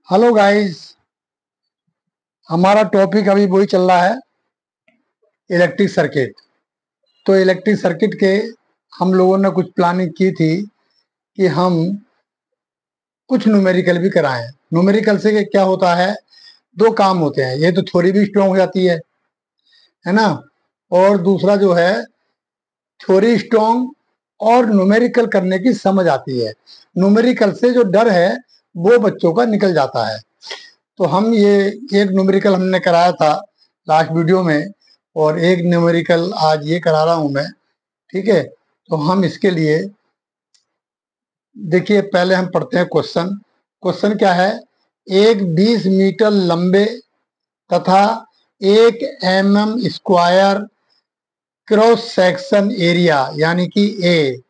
Hello guys. हमारा topic अभी वही चल रहा है, इलेक्ट्रिक सर्किट। तो इलेक्ट्रिक सर्किट के हम लोगों ने कुछ प्लानिंग की थी कि हम कुछ न्यूमेरिकल भी कराएं। न्यूमेरिकल से क्या होता है, दो काम होते हैं, ये तो थ्योरी भी स्ट्रांग हो जाती है ना। और दूसरा जो है, थ्योरी स्ट्रांग और न्यूमेरिकल करने की समझ आती है। न्यूमेरिकल से जो डर है वो बच्चों का निकल जाता है। तो हम ये एक न्यूमेरिकल हमने कराया था लास्ट वीडियो में, और एक न्यूमेरिकल आज ये करा रहा हूं मैं। ठीक है, तो हम इसके लिए देखिए, पहले हम पढ़ते हैं क्वेश्चन। क्वेश्चन क्या है, एक 20 मीटर लंबे तथा 1 mm² क्रॉस सेक्शन एरिया यानी कि ए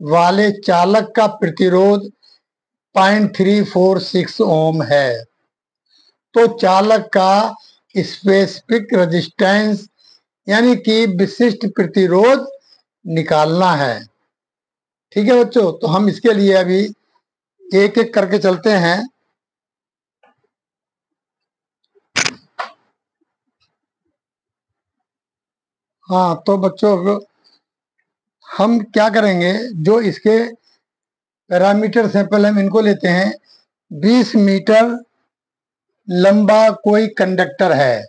वाले चालक का प्रतिरोध 0.346 ओम है। तो चालक का स्पेसिफिक रेजिस्टेंस यानी कि विशिष्ट प्रतिरोध निकालना है। ठीक है बच्चों, तो हम इसके लिए अभी एक एक करके चलते हैं। हाँ, तो बच्चों हम क्या करेंगे, जो इसके पैरामीटर्स हैं पहले हम इनको लेते हैं। 20 मीटर लंबा कोई कंडक्टर है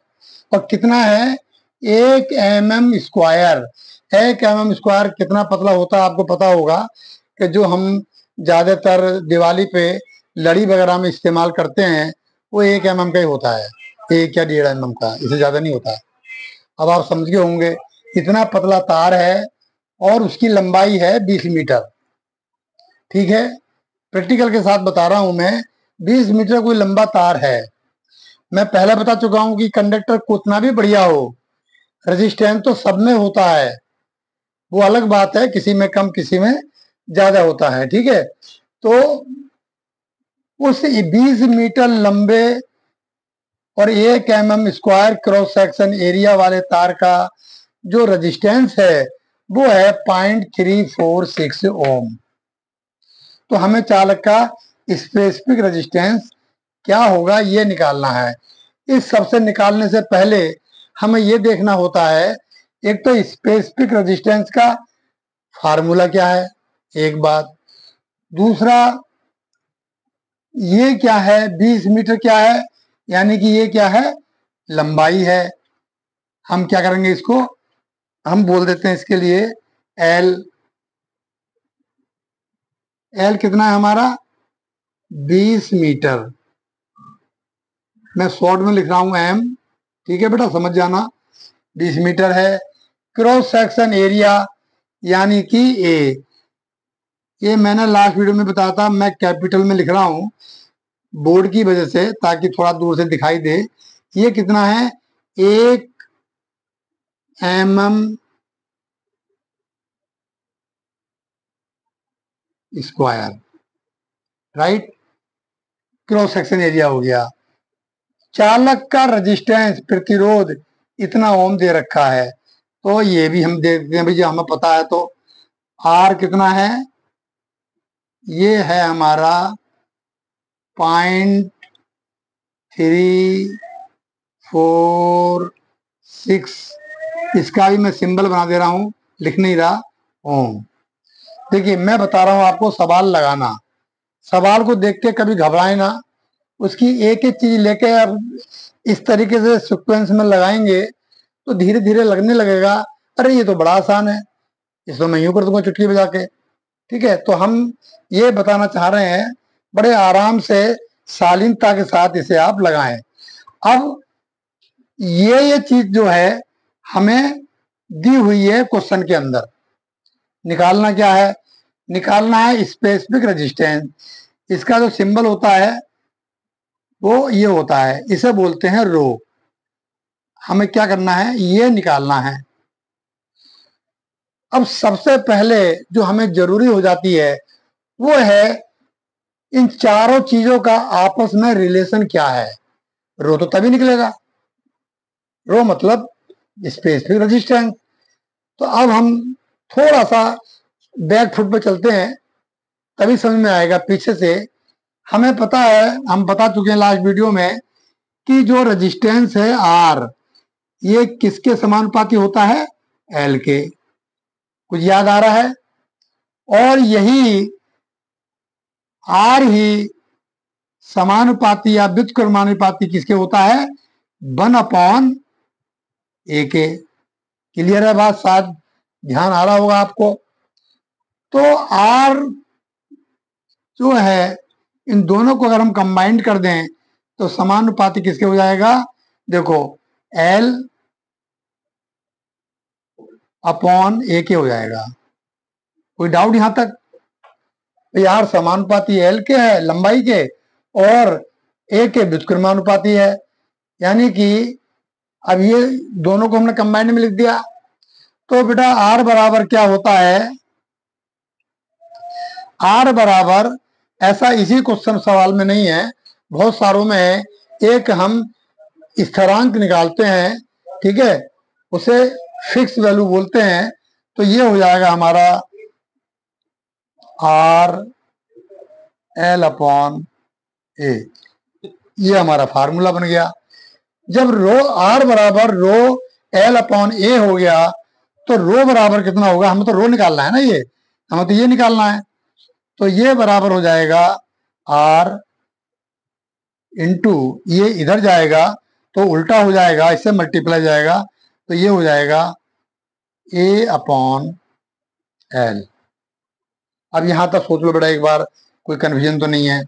और कितना है, 1 mm²। 1 mm² कितना पतला होता है आपको पता होगा, कि जो हम ज्यादातर दिवाली पे लड़ी वगैरह में इस्तेमाल करते हैं वो 1 mm का ही होता है, 1 या 1.5 mm का, इससे ज्यादा नहीं होता है। अब आप समझ गए होंगे, इतना पतला तार है और उसकी लंबाई है 20 मीटर। ठीक है, प्रैक्टिकल के साथ बता रहा हूं मैं, 20 मीटर कोई लंबा तार है। मैं पहले बता चुका हूं कि कंडक्टर कितना भी बढ़िया हो, रेजिस्टेंस तो सब में होता है। वो अलग बात है, किसी में कम किसी में ज्यादा होता है। ठीक है, तो उस 20 मीटर लंबे और 1 mm² क्रॉस सेक्शन एरिया वाले तार का जो रेजिस्टेंस है वो है 0.346 ओम। तो हमें चालक का स्पेसिफिक रेजिस्टेंस क्या होगा ये निकालना है। इस सबसे निकालने से पहले हमें ये देखना होता है, एक तो स्पेसिफिक रेजिस्टेंस का फार्मूला क्या है, एक बात। दूसरा, ये क्या है, 20 मीटर क्या है, यानी कि ये क्या है, लंबाई है। हम क्या करेंगे, इसको हम बोल देते हैं इसके लिए एल। एल कितना है हमारा, 20 मीटर। मैं शॉर्ट में लिख रहा हूं एम। ठीक है बेटा, समझ जाना। 20 मीटर है। क्रॉस सेक्शन एरिया यानी कि ए, ये मैंने लास्ट वीडियो में बताया था, मैं कैपिटल में लिख रहा हूं बोर्ड की वजह से, ताकि थोड़ा दूर से दिखाई दे। ये कितना है, 1 mm²। Right, cross section area हो गया। चालक का रेजिस्टेंस प्रतिरोध इतना ओम दे रखा है, तो ये भी हम देखते हैं भैया, हमें पता है। तो आर कितना है, ये है हमारा 0.346। इसका भी मैं सिंबल बना दे रहा हूं, लिख नहीं रहा, ओम। देखिए, मैं बता रहा हूं आपको सवाल लगाना। सवाल को देख के कभी घबराए ना, उसकी एक एक चीज लेके अब इस तरीके से सीक्वेंस में लगाएंगे तो धीरे धीरे लगने लगेगा, अरे ये तो बड़ा आसान है, इसको मैं यूं कर दूंगा चुटकी बजा के। ठीक है, तो हम ये बताना चाह रहे हैं, बड़े आराम से शालीनता के साथ इसे आप लगाएं। अब ये चीज जो है हमें दी हुई है क्वेश्चन के अंदर, निकालना क्या है, निकालना है स्पेसिफिक रेजिस्टेंस। इसका जो सिंबल होता है वो ये होता है, इसे बोलते हैं रो। हमें क्या करना है, ये निकालना है। अब सबसे पहले जो हमें जरूरी हो जाती है वो है, इन चारों चीजों का आपस में रिलेशन क्या है। रो तो तभी निकलेगा, रो मतलब स्पेसिफिक रेजिस्टेंस। तो अब हम थोड़ा सा बैक फुट पे चलते हैं, तभी समझ में आएगा। पीछे से हमें पता है, हम बता चुके हैं लास्ट वीडियो में कि जो रेजिस्टेंस है आर, ये किसके समानुपाती होता है? एल के। कुछ याद आ रहा है? और यही आर ही समानुपाती या व्युत्क्रमानुपाती किसके होता है? 1/a के। क्लियर है बात? शायद ध्यान आ रहा होगा आपको। तो आर जो है, इन दोनों को अगर हम कंबाइंड कर दें तो समानुपाती किसके हो जाएगा? देखो, एल अपॉन ए के हो जाएगा। कोई डाउट यहां तक? यार समानुपाती एल के है लंबाई के, और ए के व्युत्क्रमानुपाती है, यानी कि अब ये दोनों को हमने कंबाइंड में लिख दिया। तो बेटा आर बराबर क्या होता है? आर बराबर, ऐसा इसी क्वेश्चन सवाल में नहीं है, बहुत सारों में है, एक हम स्थिरांक निकालते हैं, ठीक है, उसे फिक्स वैल्यू बोलते हैं। तो ये हो जाएगा हमारा आर एल अपॉन ए, ये हमारा फार्मूला बन गया। जब रो आर बराबर रो एल अपॉन ए हो गया तो रो बराबर कितना होगा? हमें तो रो निकालना है ना, ये हमें तो ये निकालना है। तो ये बराबर हो जाएगा आर इंटू, ये इधर जाएगा तो उल्टा हो जाएगा, इससे मल्टीप्लाई जाएगा, तो ये हो जाएगा ए अपॉन एल। अब यहां तक सोच लो बेटा एक बार, कोई कन्फ्यूजन तो नहीं है?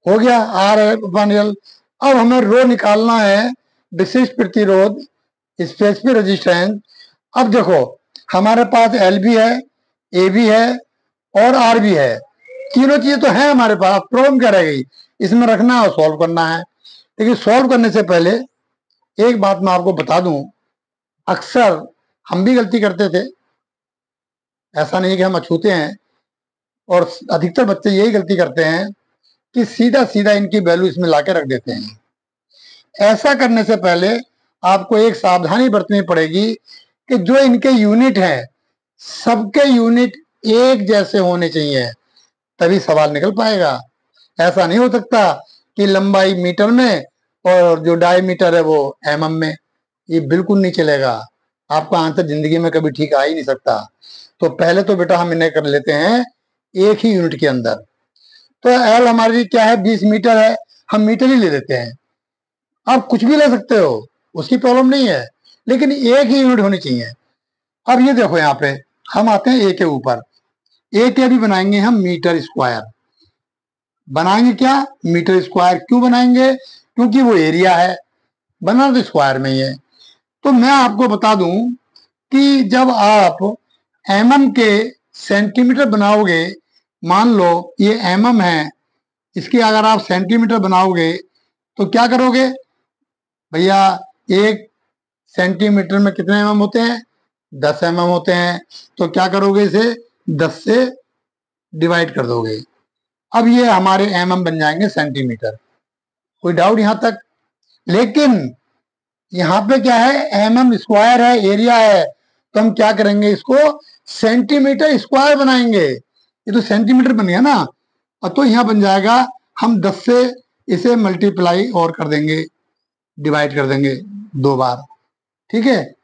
हो गया आर अपॉन एल। अब हमें रो निकालना है, विशिष्ट प्रतिरोध, स्पेसिफिक रेजिस्टेंस। अब देखो हमारे पास एल भी है, ए भी है और आर भी है, तीनों चीजें तो है हमारे पास। प्रॉब्लम क्या रह गई? इसमें रखना और सॉल्व करना है। लेकिन सॉल्व करने से पहले एक बात मैं आपको बता दूं, अक्सर हम भी गलती करते थे, ऐसा नहीं कि हम अछूते हैं, और अधिकतर बच्चे यही गलती करते हैं कि सीधा सीधा इनकी वैल्यू इसमें लाके रख देते हैं। ऐसा करने से पहले आपको एक सावधानी बरतनी पड़ेगी कि जो इनके यूनिट हैं, सबके यूनिट एक जैसे होने चाहिए, तभी सवाल निकल पाएगा। ऐसा नहीं हो सकता कि लंबाई मीटर में और जो डायमीटर है वो एमएम में, ये बिल्कुल नहीं चलेगा। आपका आंसर जिंदगी में कभी ठीक आ ही नहीं सकता। तो पहले तो बेटा हम इन्हें कर लेते हैं एक ही यूनिट के अंदर। तो एल हमारी क्या है? 20 मीटर है, हम मीटर ही ले लेते हैं। आप कुछ भी ले सकते हो, उसकी प्रॉब्लम नहीं है, लेकिन एक ही यूनिट होनी चाहिए। अब ये देखो यहाँ पे हम आते हैं ए के ऊपर। ए के भी बनाएंगे हम मीटर स्क्वायर। बनाएंगे क्या? Metre square. क्यों बनाएंगे? क्योंकि वो एरिया है, बना तो स्क्वायर में ही है। तो मैं आपको बता दूं कि जब आप एमएम के सेंटीमीटर बनाओगे, मान लो ये एमएम है, इसके अगर आप सेंटीमीटर बनाओगे तो क्या करोगे भैया? एक सेंटीमीटर में कितने एमएम होते हैं? 10 एमएम होते हैं। तो क्या करोगे? इसे 10 से डिवाइड कर दोगे। अब ये हमारे एमएम बन जाएंगे सेंटीमीटर। कोई डाउट यहां तक? लेकिन यहाँ पे क्या है? एमएम स्क्वायर है, एरिया है, तो हम क्या करेंगे? इसको सेंटीमीटर स्क्वायर बनाएंगे। ये तो सेंटीमीटर बन गया ना, और तो यहाँ बन जाएगा, हम 10 से इसे मल्टीप्लाई और कर देंगे, डिवाइड कर देंगे 2 बार। ठीक है,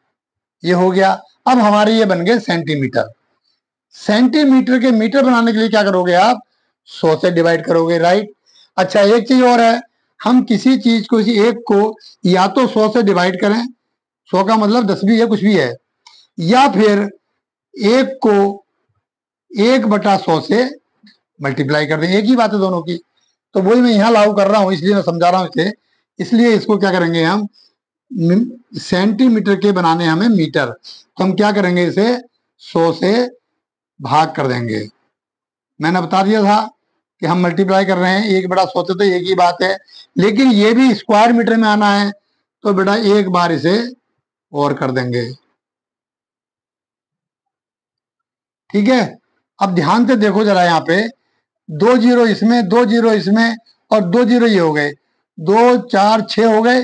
ये हो गया। अब हमारे ये बन गए सेंटीमीटर। सेंटीमीटर के मीटर बनाने के लिए क्या करोगे आप? 100 से डिवाइड करोगे, राइट। अच्छा, एक चीज और है, हम किसी चीज को, किसी एक को या तो 100 से डिवाइड करें, 100 का मतलब 10 भी है, कुछ भी है, या फिर एक को 1/100 से मल्टीप्लाई कर दें। एक ही बात है दोनों की। तो वही मैं यहाँ लागू कर रहा हूँ, इसलिए मैं समझा रहा हूँ इसे। इसलिए इसको क्या करेंगे हम? सेंटीमीटर के बनाने हमें मीटर, तो हम क्या करेंगे? इसे 100 से भाग कर देंगे। मैंने बता दिया था कि हम मल्टीप्लाई कर रहे हैं 1/100 से, तो एक ही बात है। लेकिन ये भी स्क्वायर मीटर में आना है, तो बेटा एक बार इसे और कर देंगे। ठीक है, अब ध्यान से देखो जरा, यहाँ पे 2 जीरो इसमें, 2 जीरो इसमें, और 2 जीरो ये हो गए, 2 4 6 हो गए।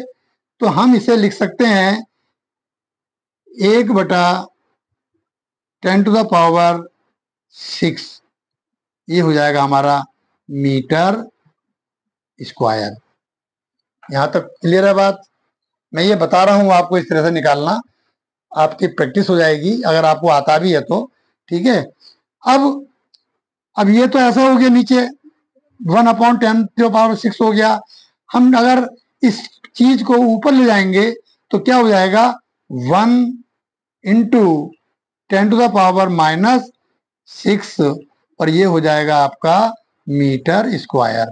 तो हम इसे लिख सकते हैं 1/10⁶ ये हो जाएगा हमारा मीटर स्क्वायर। यहां तक क्लियर है बात? मैं ये बता रहा हूं आपको, इस तरह से निकालना, आपकी प्रैक्टिस हो जाएगी अगर आपको आता भी है तो। ठीक है, अब ये तो ऐसा हो गया, नीचे 1/10⁶ हो गया। हम अगर इस चीज को ऊपर ले जाएंगे तो क्या हो जाएगा, 1 × 10⁻⁻⁶, और ये हो जाएगा आपका मीटर स्क्वायर।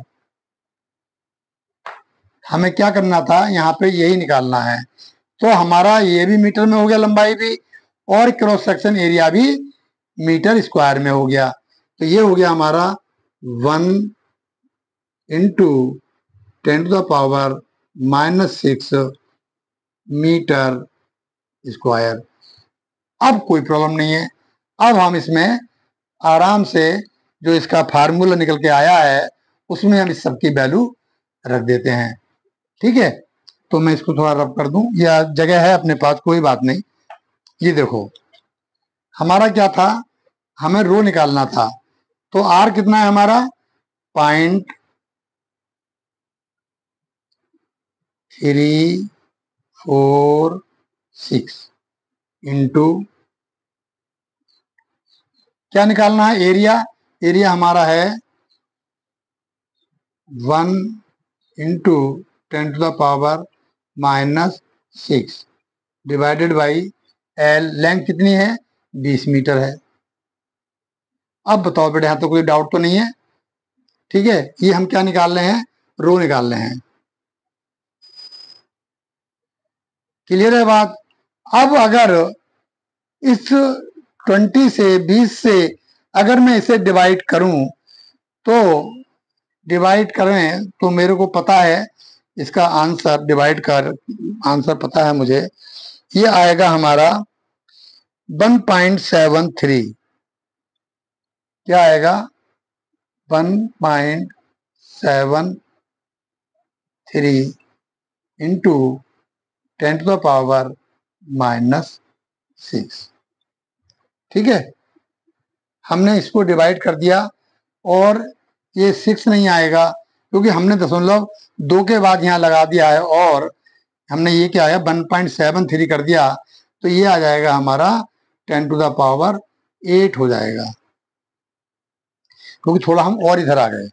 हमें क्या करना था, यहाँ पे यही निकालना है। तो हमारा ये भी मीटर में हो गया, लंबाई भी, और क्रॉस सेक्शन एरिया भी मीटर स्क्वायर में हो गया। तो ये हो गया हमारा 1 × 10⁻⁻⁶ मीटर स्क्वायर। अब कोई प्रॉब्लम नहीं है, अब हम इसमें आराम से जो इसका फार्मूला निकल के आया है उसमें हम इस सब की वैल्यू रख देते हैं। ठीक है, तो मैं इसको थोड़ा रब कर दूं, या जगह है अपने पास, कोई बात नहीं। ये देखो, हमारा क्या था, हमें रो निकालना था। तो आर कितना है हमारा, 0.346 इंटू, क्या निकालना है, एरिया। एरिया हमारा है 1 × 10⁻⁻⁶ डिवाइडेड बाई एल। लेंथ कितनी है, 20 मीटर है। अब बताओ बेटे, यहां तो कोई डाउट तो नहीं है? ठीक है, ये हम क्या निकाल रहे हैं, रो निकाल रहे हैं। क्लियर है बात? अब अगर इस 20 से अगर मैं इसे डिवाइड करूं, तो डिवाइड करें तो मेरे को पता है इसका आंसर, डिवाइड कर आंसर पता है मुझे, ये आएगा हमारा 1.73। क्या आएगा, 1.73 इंटू 10⁻⁻⁶। ठीक है, हमने इसको डिवाइड कर दिया, और ये 6 नहीं आएगा क्योंकि हमने 0.2 के बाद यहाँ लगा दिया है, और हमने ये क्या है 1.73 कर दिया, तो ये आ जाएगा हमारा 10⁸ हो जाएगा, क्योंकि थोड़ा हम और इधर आ गए।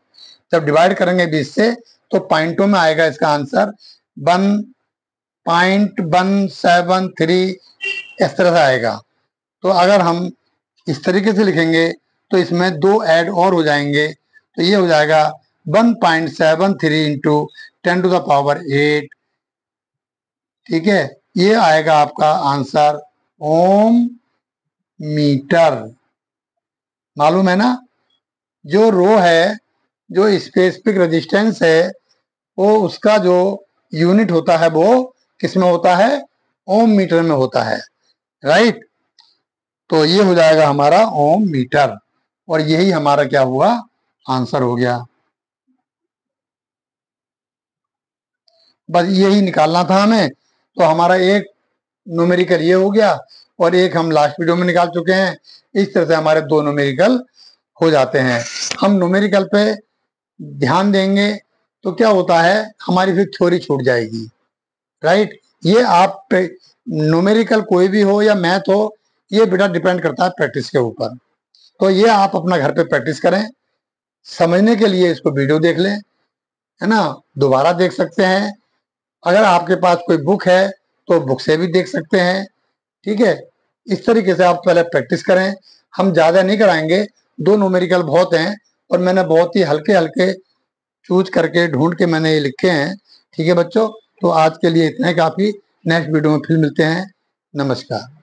जब डिवाइड करेंगे 20 से तो पॉइंटों में आएगा इसका आंसर 1.173, इस तरह से आएगा। तो अगर हम इस तरीके से लिखेंगे तो इसमें 2 ऐड और हो जाएंगे, तो ये हो जाएगा 1.73 इंटू 10⁸। ठीक है, ये आएगा आपका आंसर ओम मीटर। मालूम है ना, जो रो है, जो स्पेसिफिक रेजिस्टेंस है, वो उसका जो यूनिट होता है वो किस में होता है, ओम मीटर में होता है। राइट, तो ये हो जाएगा हमारा ओम मीटर, और यही हमारा क्या हुआ, आंसर हो गया। बस यही निकालना था हमें। तो हमारा एक न्यूमेरिकल ये हो गया, और एक हम लास्ट वीडियो में निकाल चुके हैं। इस तरह से हमारे 2 न्यूमेरिकल हो जाते हैं। हम न्यूमेरिकल पे ध्यान देंगे तो क्या होता है, हमारी फिर थ्योरी छूट जाएगी। राइट, ये आप न्यूमेरिकल कोई भी हो या मैथ हो, ये बेटा डिपेंड करता है प्रैक्टिस के ऊपर। तो ये आप अपना घर पे प्रैक्टिस करें। समझने के लिए इसको वीडियो देख लें, है ना, दोबारा देख सकते हैं। अगर आपके पास कोई बुक है तो बुक से भी देख सकते हैं। ठीक है, इस तरीके से आप पहले प्रैक्टिस करें। हम ज्यादा नहीं कराएंगे, 2 न्यूमेरिकल बहुत हैं, और मैंने बहुत ही हल्के हल्के चूज करके ढूंढ के मैंने ये लिखे हैं। ठीक है बच्चों, तो आज के लिए इतना ही काफी। नेक्स्ट वीडियो में फिर मिलते हैं। नमस्कार।